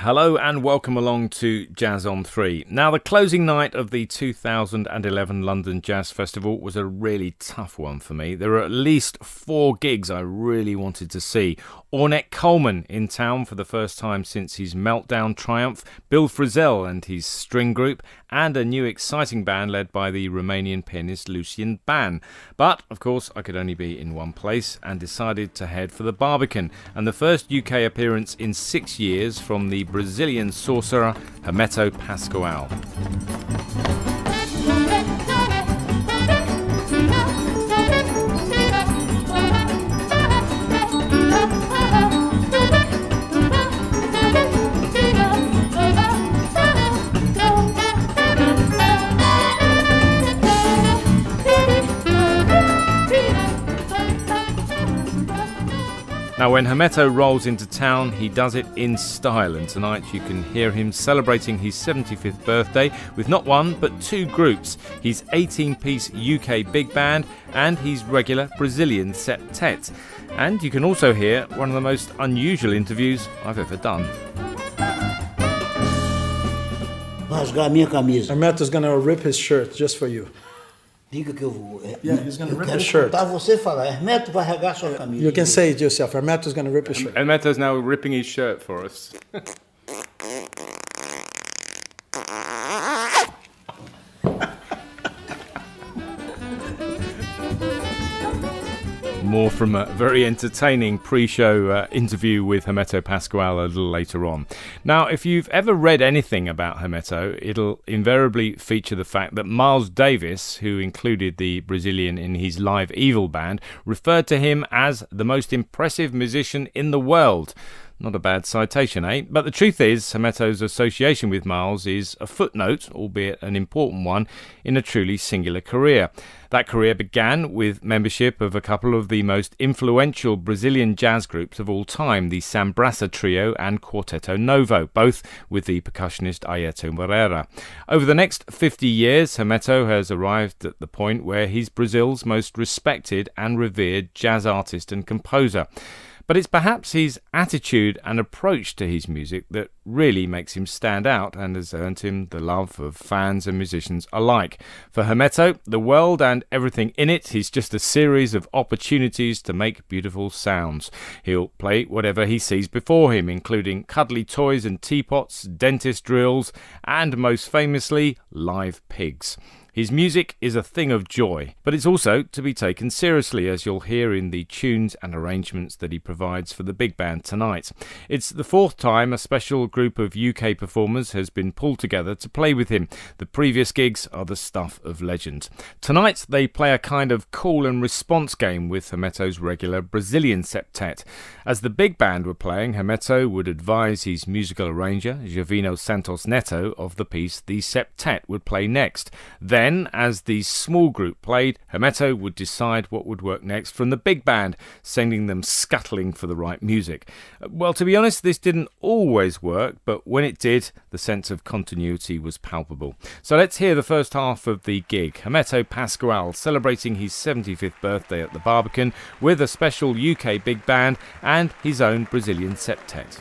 Hello and welcome along to Jazz on 3. Now, the closing night of the 2011 London Jazz Festival was a really tough one for me. There were at least 4 gigs I really wanted to see. Ornette Coleman in town for the first time since his Meltdown triumph, Bill Frisell and his string group, and a new exciting band led by the Romanian pianist Lucian Ban. But, of course, I could only be in one place and decided to head for the Barbican, and the first UK appearance in 6 years from the Brazilian sorcerer Hermeto Pascoal. Now, when Hermeto rolls into town, he does it in style, and tonight you can hear him celebrating his 75th birthday with not one but 2 groups, his 18-piece UK big band and his regular Brazilian septet. And you can also hear one of the most unusual interviews I've ever done. Hermeto's gonna rip his shirt just for you. Diga que eu vou. Yeah, he's gonna eu rip quero his shirt. escutar você falar. Hermeto vai rasgar sua camisa. You can say it yourself. Hermeto's gonna rip his shirt. Hermeto's now ripping his shirt for us. More from a very entertaining pre-show interview with Hermeto Pascoal a little later on. Now, if you've ever read anything about Hermeto, it'll invariably feature the fact that Miles Davis, who included the Brazilian in his Live Evil band, referred to him as the most impressive musician in the world. Not a bad citation, eh? But the truth is, Hermeto's association with Miles is a footnote, albeit an important one, in a truly singular career. That career began with membership of a couple of the most influential Brazilian jazz groups of all time, the Sambraça Trio and Quarteto Novo, both with the percussionist Ayrton Moreira. Over the next 50 years, Hermeto has arrived at the point where he's Brazil's most respected and revered jazz artist and composer. But it's perhaps his attitude and approach to his music that really makes him stand out and has earned him the love of fans and musicians alike. For Hermeto, the world and everything in it is just a series of opportunities to make beautiful sounds. He'll play whatever he sees before him, including cuddly toys and teapots, dentist drills, and most famously, live pigs. His music is a thing of joy, but it's also to be taken seriously, as you'll hear in the tunes and arrangements that he provides for the big band tonight. It's the 4th time a special group of UK performers has been pulled together to play with him. The previous gigs are the stuff of legend. Tonight they play a kind of call and response game with Hermeto's regular Brazilian septet. As the big band were playing, Hermeto would advise his musical arranger, Jovino Santos Neto, of the piece the septet would play next. Then, as the small group played, Hermeto would decide what would work next from the big band, sending them scuttling for the right music. Well, to be honest, this didn't always work, but when it did, the sense of continuity was palpable. So let's hear the first half of the gig. Hermeto Pascoal celebrating his 75th birthday at the Barbican with a special UK big band and his own Brazilian septet.